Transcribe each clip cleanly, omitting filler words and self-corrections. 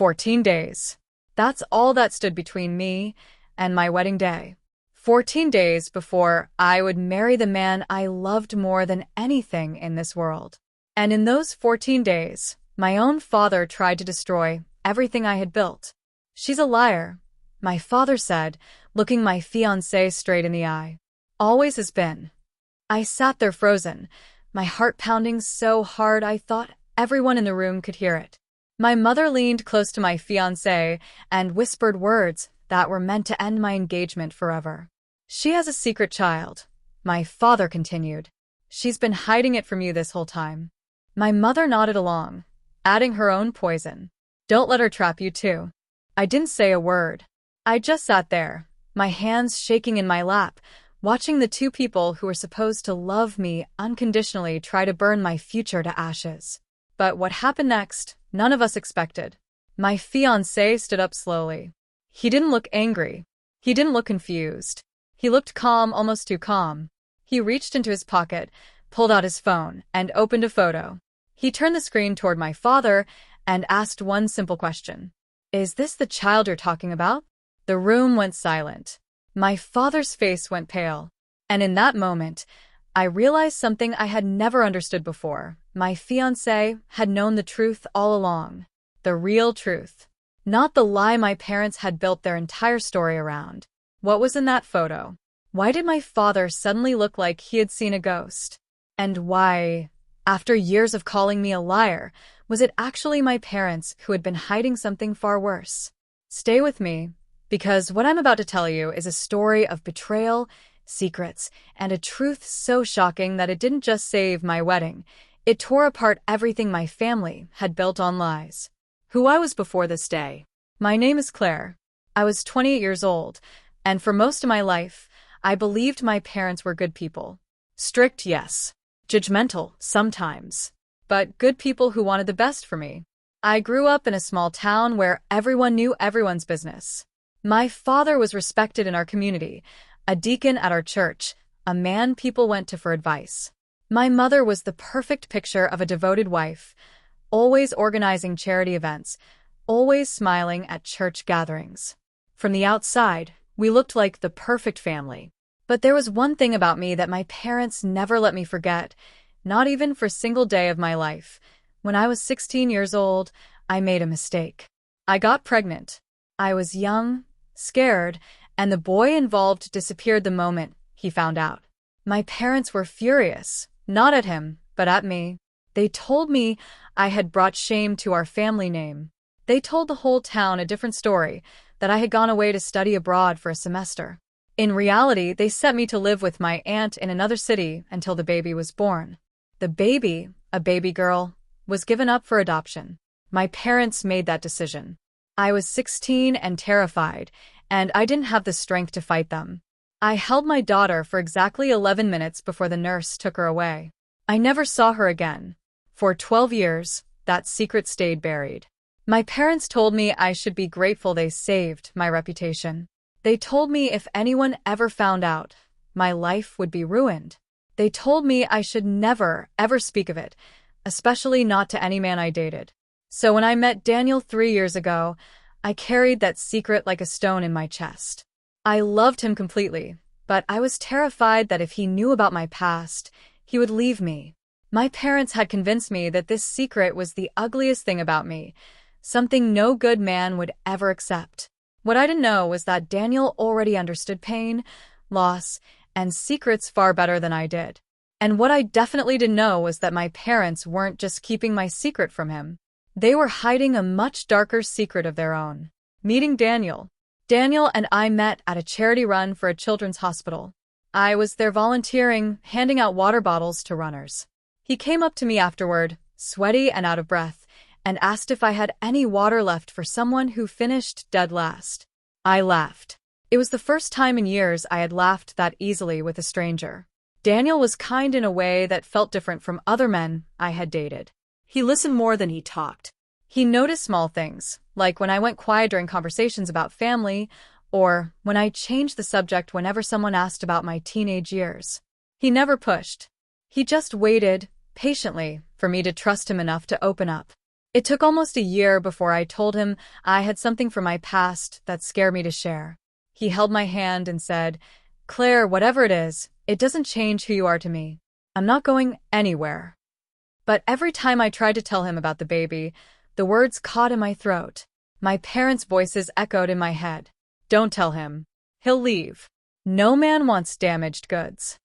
14 days. That's all that stood between me and my wedding day. 14 days before I would marry the man I loved more than anything in this world. And in those 14 days, my own father tried to destroy everything I had built. "She's a liar," my father said, looking my fiancé straight in the eye. "Always has been." I sat there frozen, my heart pounding so hard I thought everyone in the room could hear it. My mother leaned close to my fiancé and whispered words that were meant to end my engagement forever. "She has a secret child," my father continued. "She's been hiding it from you this whole time." My mother nodded along, adding her own poison. "Don't let her trap you too." I didn't say a word. I just sat there, my hands shaking in my lap, watching the two people who were supposed to love me unconditionally try to burn my future to ashes. But what happened next, none of us expected. My fiancé stood up slowly. He didn't look angry. He didn't look confused. He looked calm, almost too calm. He reached into his pocket, pulled out his phone, and opened a photo. He turned the screen toward my father and asked one simple question. "Is this the child you're talking about?" The room went silent. My father's face went pale. And in that moment, I realized something I had never understood before. My fiancé had known the truth all along. The real truth. Not the lie my parents had built their entire story around. What was in that photo? Why did my father suddenly look like he had seen a ghost? And why, after years of calling me a liar, was it actually my parents who had been hiding something far worse? Stay with me, because what I'm about to tell you is a story of betrayal, secrets, and a truth so shocking that it didn't just save my wedding. It tore apart everything my family had built on lies. Who I was before this day. My name is Claire. I was 28 years old, and for most of my life, I believed my parents were good people. Strict, yes. Judgmental, sometimes. But good people who wanted the best for me. I grew up in a small town where everyone knew everyone's business. My father was respected in our community, a deacon at our church, a man people went to for advice. My mother was the perfect picture of a devoted wife, always organizing charity events, always smiling at church gatherings. From the outside, we looked like the perfect family. But there was one thing about me that my parents never let me forget, not even for a single day of my life. When I was 16 years old, I made a mistake. I got pregnant. I was young, scared, and the boy involved disappeared the moment he found out. My parents were furious, not at him, but at me. They told me I had brought shame to our family name. They told the whole town a different story, that I had gone away to study abroad for a semester. In reality, they sent me to live with my aunt in another city until the baby was born. The baby, a baby girl, was given up for adoption. My parents made that decision. I was 16 and terrified, and I didn't have the strength to fight them. I held my daughter for exactly 11 minutes before the nurse took her away. I never saw her again. For 12 years, that secret stayed buried. My parents told me I should be grateful they saved my reputation. They told me if anyone ever found out, my life would be ruined. They told me I should never, ever speak of it, especially not to any man I dated. So when I met Daniel 3 years ago, I carried that secret like a stone in my chest. I loved him completely, but I was terrified that if he knew about my past, he would leave me. My parents had convinced me that this secret was the ugliest thing about me, something no good man would ever accept. What I didn't know was that Daniel already understood pain, loss, and secrets far better than I did. And what I definitely didn't know was that my parents weren't just keeping my secret from him. They were hiding a much darker secret of their own. Meeting Daniel. Daniel and I met at a charity run for a children's hospital. I was there volunteering, handing out water bottles to runners. He came up to me afterward, sweaty and out of breath, and asked if I had any water left for someone who finished dead last. I laughed. It was the first time in years I had laughed that easily with a stranger. Daniel was kind in a way that felt different from other men I had dated. He listened more than he talked. He noticed small things, like when I went quiet during conversations about family, or when I changed the subject whenever someone asked about my teenage years. He never pushed. He just waited, patiently, for me to trust him enough to open up. It took almost a year before I told him I had something from my past that scared me to share. He held my hand and said, "Claire, whatever it is, it doesn't change who you are to me. I'm not going anywhere." But every time I tried to tell him about the baby, the words caught in my throat. My parents' voices echoed in my head. "Don't tell him. He'll leave. No man wants damaged goods."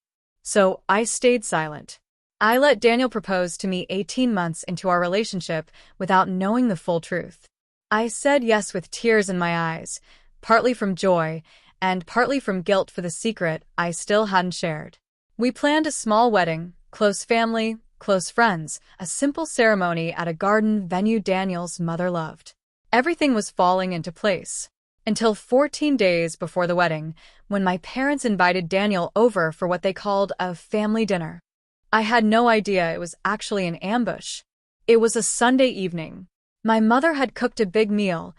So I stayed silent. I let Daniel propose to me 18 months into our relationship without knowing the full truth. I said yes with tears in my eyes, partly from joy and partly from guilt for the secret I still hadn't shared. We planned a small wedding, close family, close friends, a simple ceremony at a garden venue Daniel's mother loved. Everything was falling into place. Until 14 days before the wedding, when my parents invited Daniel over for what they called a family dinner. I had no idea it was actually an ambush. It was a Sunday evening. My mother had cooked a big meal,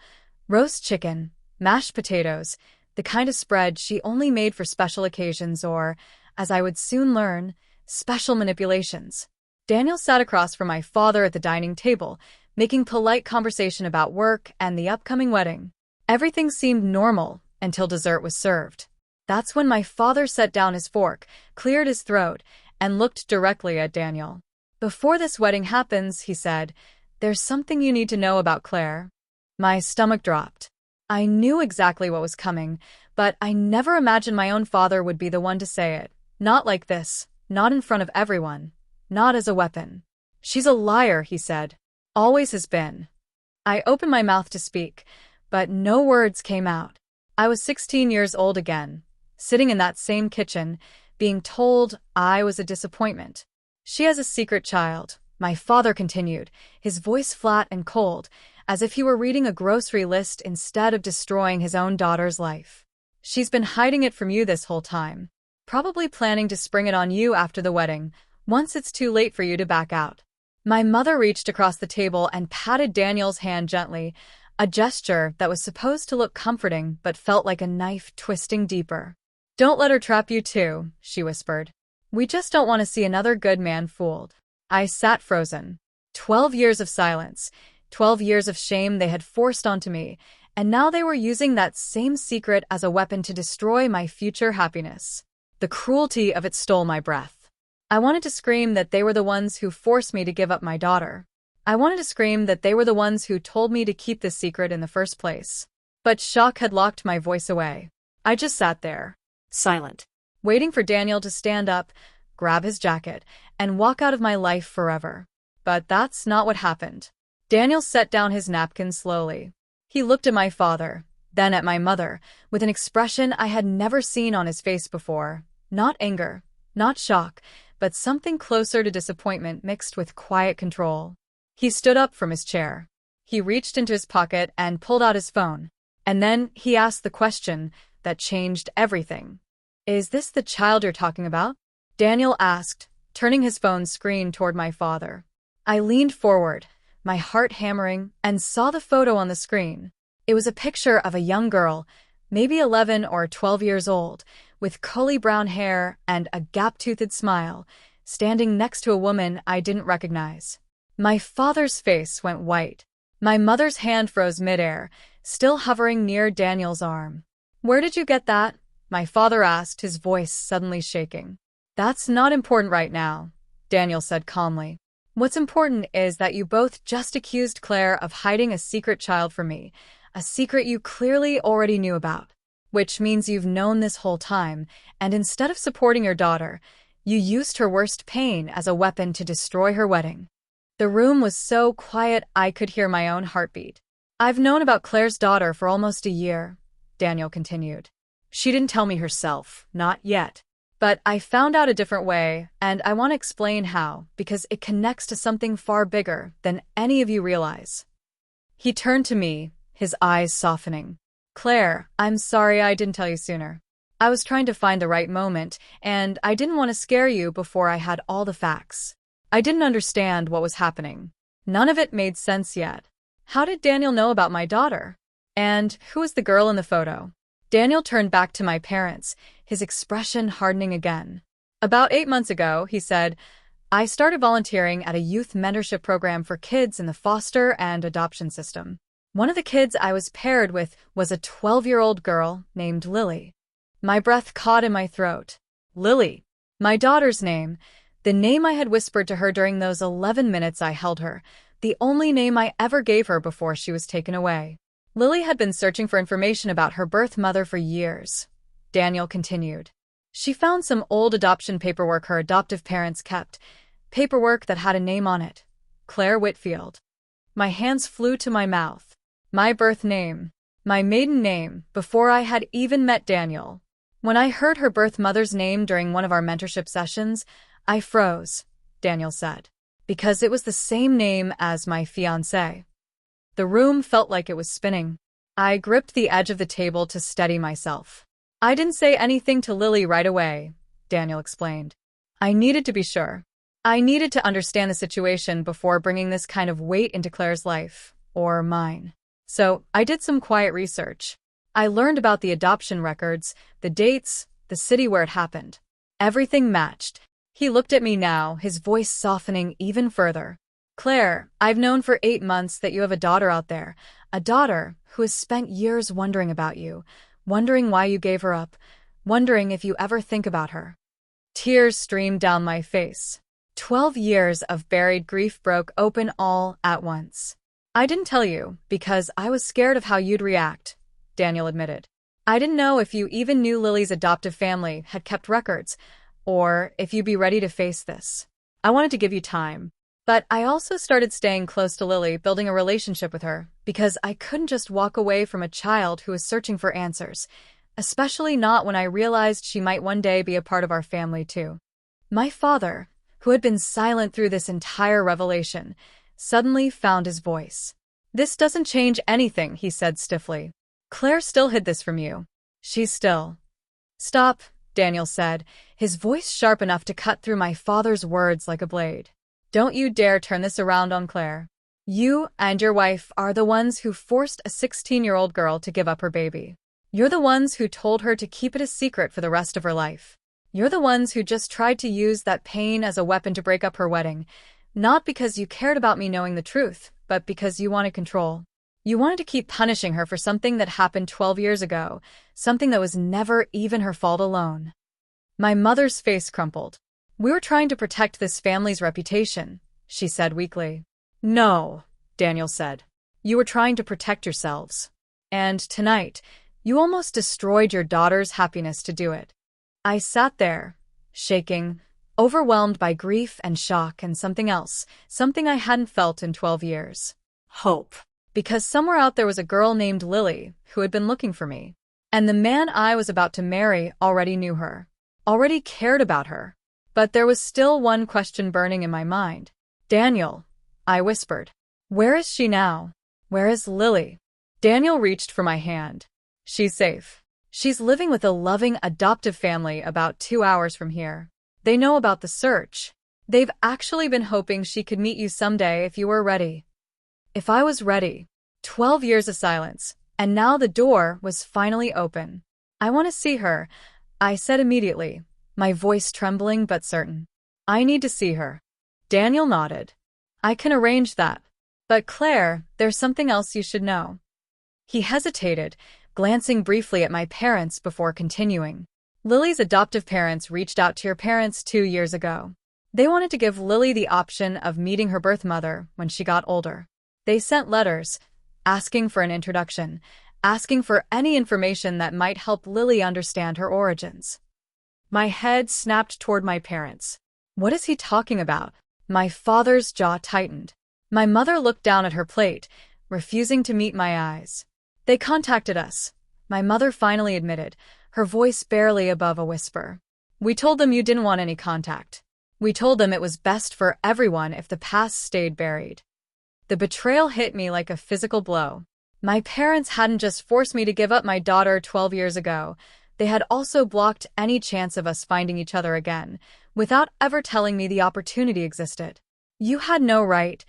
roast chicken, mashed potatoes, the kind of spread she only made for special occasions or, as I would soon learn, special manipulations. Daniel sat across from my father at the dining table, making polite conversation about work and the upcoming wedding. Everything seemed normal until dessert was served. That's when my father set down his fork, cleared his throat, and looked directly at Daniel. "Before this wedding happens," he said, "there's something you need to know about Claire." My stomach dropped. I knew exactly what was coming, but I never imagined my own father would be the one to say it. Not like this, not in front of everyone, not as a weapon. "She's a liar," he said. "Always has been." I opened my mouth to speak, but no words came out. I was 16 years old again, sitting in that same kitchen, being told I was a disappointment. "She has a secret child," my father continued, his voice flat and cold, as if he were reading a grocery list instead of destroying his own daughter's life. "She's been hiding it from you this whole time, probably planning to spring it on you after the wedding, once it's too late for you to back out." My mother reached across the table and patted Daniel's hand gently, a gesture that was supposed to look comforting but felt like a knife twisting deeper. "Don't let her trap you too," she whispered. "We just don't want to see another good man fooled." I sat frozen. 12 years of silence, 12 years of shame they had forced onto me, and now they were using that same secret as a weapon to destroy my future happiness. The cruelty of it stole my breath. I wanted to scream that they were the ones who forced me to give up my daughter. I wanted to scream that they were the ones who told me to keep this secret in the first place. But shock had locked my voice away. I just sat there, silent, waiting for Daniel to stand up, grab his jacket, and walk out of my life forever. But that's not what happened. Daniel set down his napkin slowly. He looked at my father, then at my mother, with an expression I had never seen on his face before. Not anger, not shock, but something closer to disappointment mixed with quiet control. He stood up from his chair. He reached into his pocket and pulled out his phone. And then he asked the question that changed everything. "Is this the child you're talking about?" Daniel asked, turning his phone screen toward my father. I leaned forward, my heart hammering, and saw the photo on the screen. It was a picture of a young girl, maybe 11 or 12 years old, with curly brown hair and a gap-toothed smile, standing next to a woman I didn't recognize. My father's face went white. My mother's hand froze midair, still hovering near Daniel's arm. "Where did you get that?" my father asked, his voice suddenly shaking. "That's not important right now," Daniel said calmly. "What's important is that you both just accused Claire of hiding a secret child from me, a secret you clearly already knew about, which means you've known this whole time, and instead of supporting your daughter, you used her worst pain as a weapon to destroy her wedding." The room was so quiet I could hear my own heartbeat. "I've known about Claire's daughter for almost a year," Daniel continued. "She didn't tell me herself, not yet. But I found out a different way, and I want to explain how, because it connects to something far bigger than any of you realize." He turned to me, his eyes softening. "Claire, I'm sorry I didn't tell you sooner. I was trying to find the right moment, and I didn't want to scare you before I had all the facts. I didn't understand what was happening. None of it made sense yet. How did Daniel know about my daughter? And who is the girl in the photo?" Daniel turned back to my parents, his expression hardening again. "About 8 months ago," he said, I started volunteering at a youth mentorship program for kids in the foster and adoption system. One of the kids I was paired with was a 12-year-old girl named Lily. My breath caught in my throat. Lily, my daughter's name, the name I had whispered to her during those 11 minutes I held her, the only name I ever gave her before she was taken away. Lily had been searching for information about her birth mother for years. Daniel continued. She found some old adoption paperwork her adoptive parents kept, paperwork that had a name on it. Claire Whitfield. My hands flew to my mouth. My birth name. My maiden name, before I had even met Daniel. When I heard her birth mother's name during one of our mentorship sessions, I froze, Daniel said, because it was the same name as my fiancé. The room felt like it was spinning. I gripped the edge of the table to steady myself. I didn't say anything to Lily right away, Daniel explained. I needed to be sure. I needed to understand the situation before bringing this kind of weight into Claire's life, or mine. So, I did some quiet research. I learned about the adoption records, the dates, the city where it happened. Everything matched. He looked at me now, his voice softening even further. Claire, I've known for 8 months that you have a daughter out there, a daughter who has spent years wondering about you, wondering why you gave her up, wondering if you ever think about her. Tears streamed down my face. 12 years of buried grief broke open all at once. I didn't tell you because I was scared of how you'd react, Daniel admitted. I didn't know if you even knew Lily's adoptive family had kept records, or if you'd be ready to face this. I wanted to give you time. But I also started staying close to Lily, building a relationship with her, because I couldn't just walk away from a child who was searching for answers, especially not when I realized she might one day be a part of our family too. My father, who had been silent through this entire revelation, suddenly found his voice. This doesn't change anything, he said stiffly. Claire still hid this from you. She's still. Stop, Daniel said, his voice sharp enough to cut through my father's words like a blade. Don't you dare turn this around on Claire. You and your wife are the ones who forced a 16-year-old girl to give up her baby. You're the ones who told her to keep it a secret for the rest of her life. You're the ones who just tried to use that pain as a weapon to break up her wedding, not because you cared about me knowing the truth, but because you wanted control. You wanted to keep punishing her for something that happened 12 years ago, something that was never even her fault alone. My mother's face crumpled. We were trying to protect this family's reputation, she said weakly. No, Daniel said. You were trying to protect yourselves. And tonight, you almost destroyed your daughter's happiness to do it. I sat there, shaking, overwhelmed by grief and shock and something else, something I hadn't felt in 12 years. Hope. Because somewhere out there was a girl named Lily who had been looking for me. And the man I was about to marry already knew her, already cared about her. But there was still one question burning in my mind. Daniel, I whispered. Where is she now? Where is Lily? Daniel reached for my hand. She's safe. She's living with a loving adoptive family about 2 hours from here. They know about the search. They've actually been hoping she could meet you someday if you were ready. If I was ready. 12 years of silence, and now the door was finally open. I want to see her, I said immediately, my voice trembling but certain. I need to see her. Daniel nodded. I can arrange that. But Claire, there's something else you should know. He hesitated, glancing briefly at my parents before continuing. Lily's adoptive parents reached out to your parents 2 years ago. They wanted to give Lily the option of meeting her birth mother when she got older. They sent letters, asking for an introduction, asking for any information that might help Lily understand her origins. My head snapped toward my parents. What is he talking about? My father's jaw tightened. My mother looked down at her plate, refusing to meet my eyes. They contacted us, my mother finally admitted, her voice barely above a whisper. We told them you didn't want any contact. We told them it was best for everyone if the past stayed buried. The betrayal hit me like a physical blow. My parents hadn't just forced me to give up my daughter 12 years ago. They had also blocked any chance of us finding each other again, without ever telling me the opportunity existed. You had no right,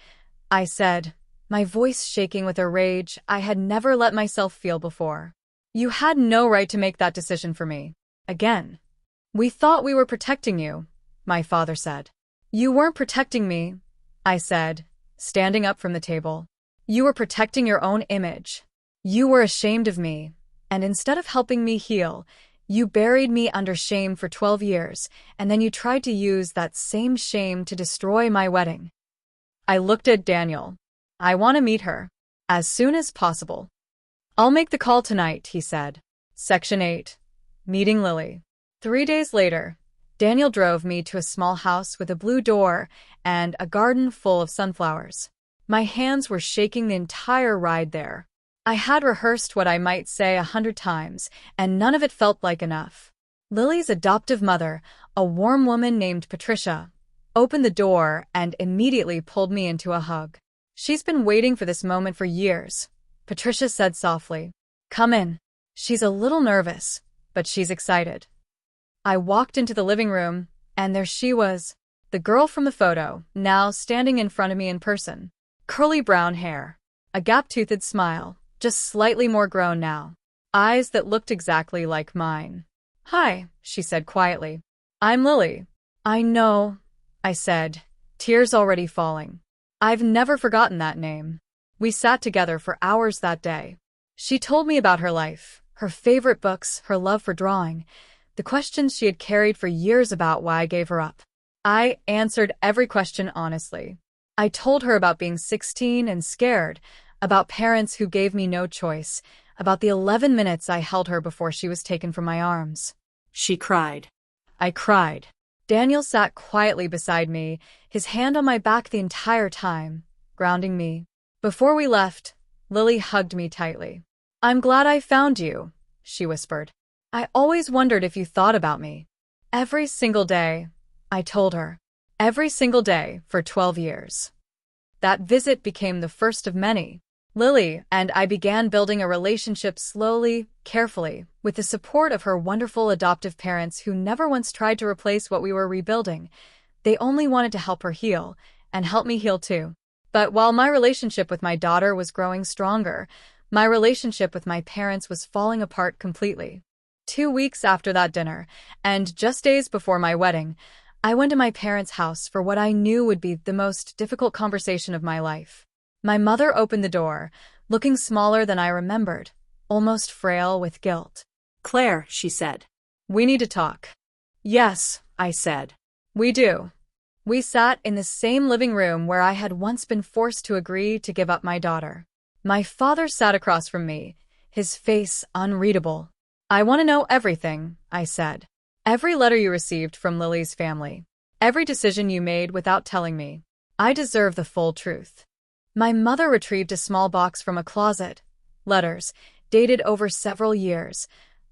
I said, my voice shaking with a rage I had never let myself feel before. You had no right to make that decision for me. Again. We thought we were protecting you, my father said. You weren't protecting me, I said, standing up from the table. You were protecting your own image. You were ashamed of me, and instead of helping me heal, you buried me under shame for 12 years, and then you tried to use that same shame to destroy my wedding. I looked at Daniel. I want to meet her. As soon as possible. I'll make the call tonight, he said. Section 8. Meeting Lily. 3 days later, Daniel drove me to a small house with a blue door and a garden full of sunflowers. My hands were shaking the entire ride there. I had rehearsed what I might say 100 times, and none of it felt like enough. Lily's adoptive mother, a warm woman named Patricia, opened the door and immediately pulled me into a hug. She's been waiting for this moment for years, Patricia said softly. Come in. She's a little nervous, but she's excited. I walked into the living room, and there she was, the girl from the photo, now standing in front of me in person. Curly brown hair, a gap-toothed smile, just slightly more grown now. Eyes that looked exactly like mine. Hi, she said quietly. I'm Lily. I know, I said, tears already falling. I've never forgotten that name. We sat together for hours that day. She told me about her life, her favorite books, her love for drawing, the questions she had carried for years about why I gave her up. I answered every question honestly. I told her about being 16 and scared, about parents who gave me no choice, about the 11 minutes I held her before she was taken from my arms. She cried. I cried. Daniel sat quietly beside me, his hand on my back the entire time, grounding me. Before we left, Lily hugged me tightly. I'm glad I found you, she whispered. I always wondered if you thought about me. Every single day, I told her. Every single day for 12 years. That visit became the first of many. Lily and I began building a relationship slowly, carefully, with the support of her wonderful adoptive parents who never once tried to replace what we were rebuilding. They only wanted to help her heal, and help me heal too. But while my relationship with my daughter was growing stronger, my relationship with my parents was falling apart completely. 2 weeks after that dinner, and just days before my wedding, I went to my parents' house for what I knew would be the most difficult conversation of my life. My mother opened the door, looking smaller than I remembered, almost frail with guilt. Claire, she said. We need to talk. Yes, I said. We do. We sat in the same living room where I had once been forced to agree to give up my daughter. My father sat across from me, his face unreadable. I want to know everything, I said. Every letter you received from Lily's family. Every decision you made without telling me. I deserve the full truth. My mother retrieved a small box from a closet. Letters, dated over several years,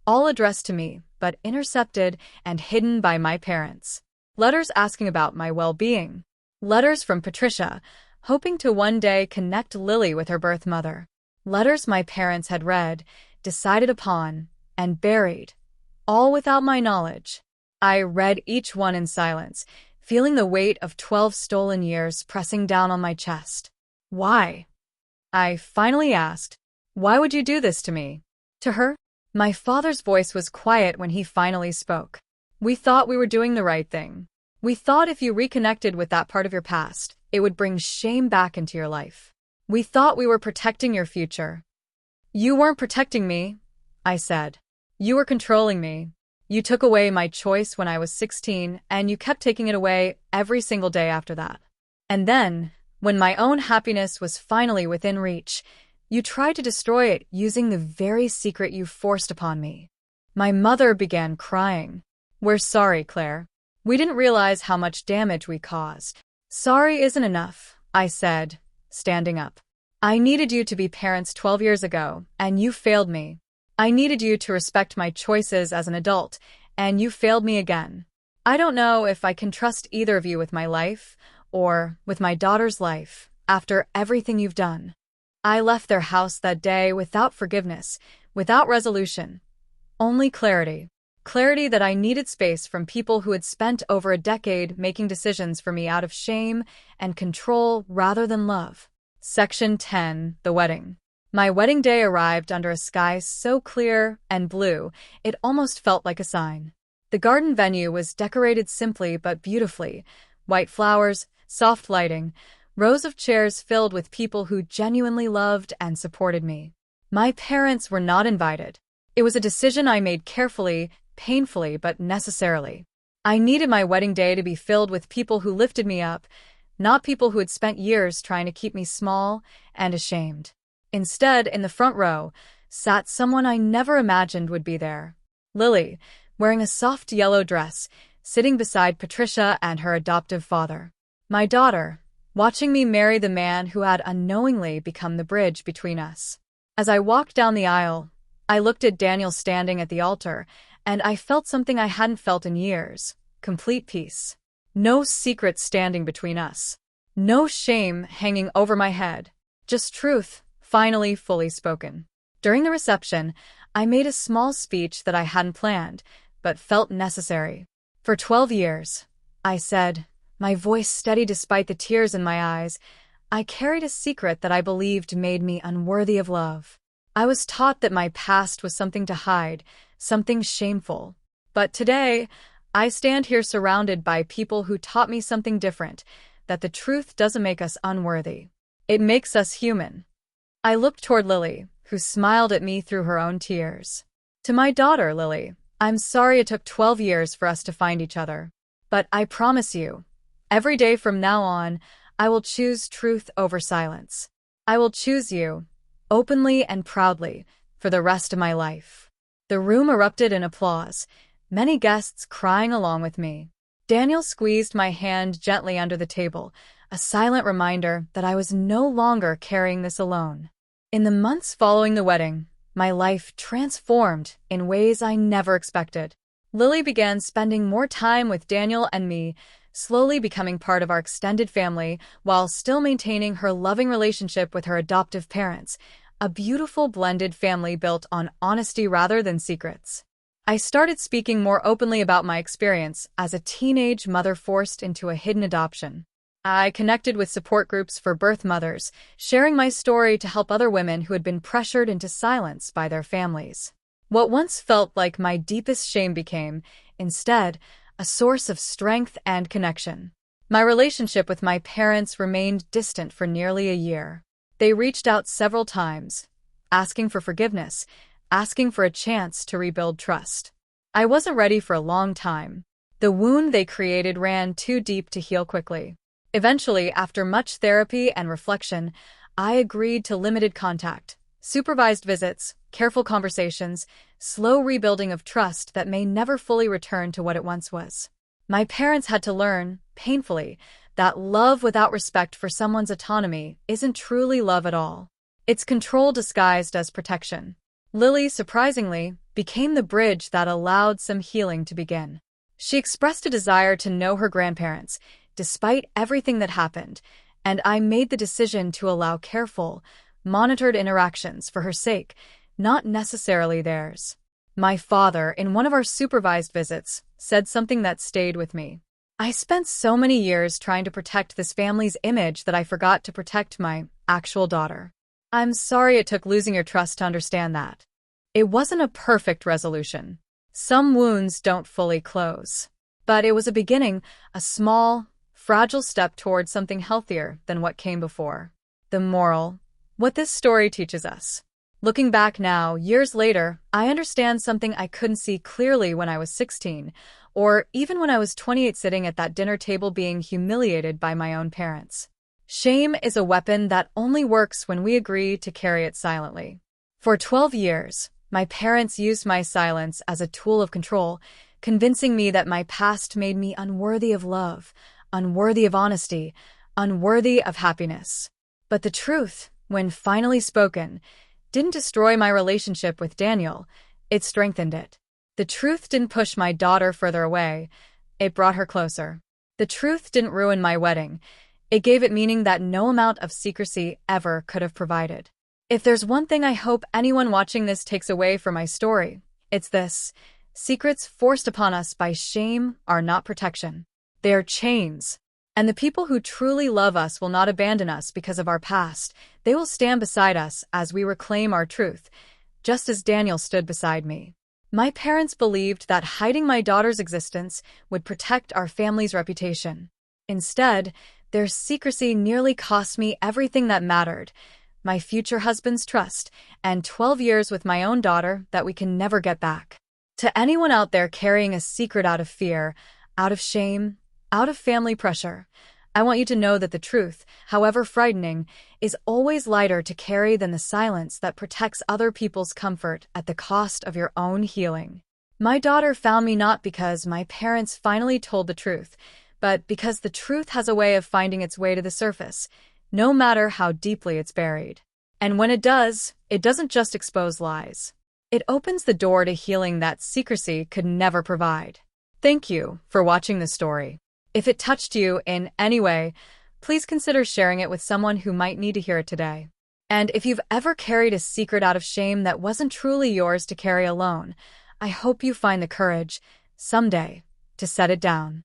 all addressed to me, but intercepted and hidden by my parents. Letters asking about my well-being. Letters from Patricia, hoping to one day connect Lily with her birth mother. Letters my parents had read, decided upon, and buried, all without my knowledge. I read each one in silence, feeling the weight of 12 stolen years pressing down on my chest. Why? I finally asked. Why would you do this to me? To her? My father's voice was quiet when he finally spoke. We thought we were doing the right thing. We thought if you reconnected with that part of your past, it would bring shame back into your life. We thought we were protecting your future. You weren't protecting me, I said. You were controlling me. You took away my choice when I was 16, and you kept taking it away every single day after that. And then, when my own happiness was finally within reach, you tried to destroy it using the very secret you forced upon me. My mother began crying. We're sorry, Claire. We didn't realize how much damage we caused. Sorry isn't enough, I said, standing up. I needed you to be parents 12 years ago, and you failed me. I needed you to respect my choices as an adult, and you failed me again. I don't know if I can trust either of you with my life, or with my daughter's life, after everything you've done. I left their house that day without forgiveness, without resolution. Only clarity. Clarity that I needed space from people who had spent over a decade making decisions for me out of shame and control rather than love. Section 10. The Wedding. My wedding day arrived under a sky so clear and blue, it almost felt like a sign. The garden venue was decorated simply but beautifully, White flowers, soft lighting, rows of chairs filled with people who genuinely loved and supported me. My parents were not invited. It was a decision I made carefully, painfully, but necessarily. I needed my wedding day to be filled with people who lifted me up, not people who had spent years trying to keep me small and ashamed. Instead, in the front row, sat someone I never imagined would be there. Lily, wearing a soft yellow dress, sitting beside Patricia and her adoptive father. My daughter, watching me marry the man who had unknowingly become the bridge between us. As I walked down the aisle, I looked at Daniel standing at the altar, and I felt something I hadn't felt in years: complete peace. No secrets standing between us. No shame hanging over my head. Just truth, finally fully spoken. During the reception, I made a small speech that I hadn't planned, but felt necessary. For 12 years, I said, my voice steady despite the tears in my eyes, I carried a secret that I believed made me unworthy of love. I was taught that my past was something to hide, something shameful. But today, I stand here surrounded by people who taught me something different, that the truth doesn't make us unworthy. It makes us human. I looked toward Lily, who smiled at me through her own tears. To my daughter, Lily, I'm sorry it took 12 years for us to find each other. But I promise you, every day from now on, I will choose truth over silence. I will choose you, openly and proudly, for the rest of my life. The room erupted in applause, many guests crying along with me. Daniel squeezed my hand gently under the table, a silent reminder that I was no longer carrying this alone. In the months following the wedding, my life transformed in ways I never expected. Lily began spending more time with Daniel and me, slowly becoming part of our extended family while still maintaining her loving relationship with her adoptive parents, a beautiful blended family built on honesty rather than secrets. I started speaking more openly about my experience as a teenage mother forced into a hidden adoption. I connected with support groups for birth mothers, sharing my story to help other women who had been pressured into silence by their families. What once felt like my deepest shame became, instead, a source of strength and connection. My relationship with my parents remained distant for nearly a year. They reached out several times, asking for forgiveness, asking for a chance to rebuild trust. I wasn't ready for a long time. The wound they created ran too deep to heal quickly. Eventually, after much therapy and reflection, I agreed to limited contact, supervised visits, careful conversations, slow rebuilding of trust that may never fully return to what it once was. My parents had to learn, painfully, that love without respect for someone's autonomy isn't truly love at all. It's control disguised as protection. Lily, surprisingly, became the bridge that allowed some healing to begin. She expressed a desire to know her grandparents, despite everything that happened, and I made the decision to allow careful, monitored interactions for her sake, not necessarily theirs. My father, in one of our supervised visits, said something that stayed with me. I spent so many years trying to protect this family's image that I forgot to protect my actual daughter. I'm sorry it took losing your trust to understand that. It wasn't a perfect resolution. Some wounds don't fully close. But it was a beginning, a small, fragile step towards something healthier than what came before. The moral: what this story teaches us. Looking back now, years later, I understand something I couldn't see clearly when I was 16, or even when I was 28 sitting at that dinner table being humiliated by my own parents. Shame is a weapon that only works when we agree to carry it silently. For 12 years, my parents used my silence as a tool of control, convincing me that my past made me unworthy of love, unworthy of honesty, unworthy of happiness. But the truth, when finally spoken, didn't destroy my relationship with Daniel, it strengthened it. The truth didn't push my daughter further away, it brought her closer. The truth didn't ruin my wedding, it gave it meaning that no amount of secrecy ever could have provided. If there's one thing I hope anyone watching this takes away from my story, it's this: secrets forced upon us by shame are not protection. They are chains. And the people who truly love us will not abandon us because of our past. They will stand beside us as we reclaim our truth, just as Daniel stood beside me. My parents believed that hiding my daughter's existence would protect our family's reputation. Instead, their secrecy nearly cost me everything that mattered, my future husband's trust, and 12 years with my own daughter that we can never get back. To anyone out there carrying a secret out of fear, out of shame, out of family pressure, I want you to know that the truth, however frightening, is always lighter to carry than the silence that protects other people's comfort at the cost of your own healing. My daughter found me not because my parents finally told the truth, but because the truth has a way of finding its way to the surface, no matter how deeply it's buried. And when it does, it doesn't just expose lies. It opens the door to healing that secrecy could never provide. Thank you for watching this story. If it touched you in any way, please consider sharing it with someone who might need to hear it today. And if you've ever carried a secret out of shame that wasn't truly yours to carry alone, I hope you find the courage, someday, to set it down.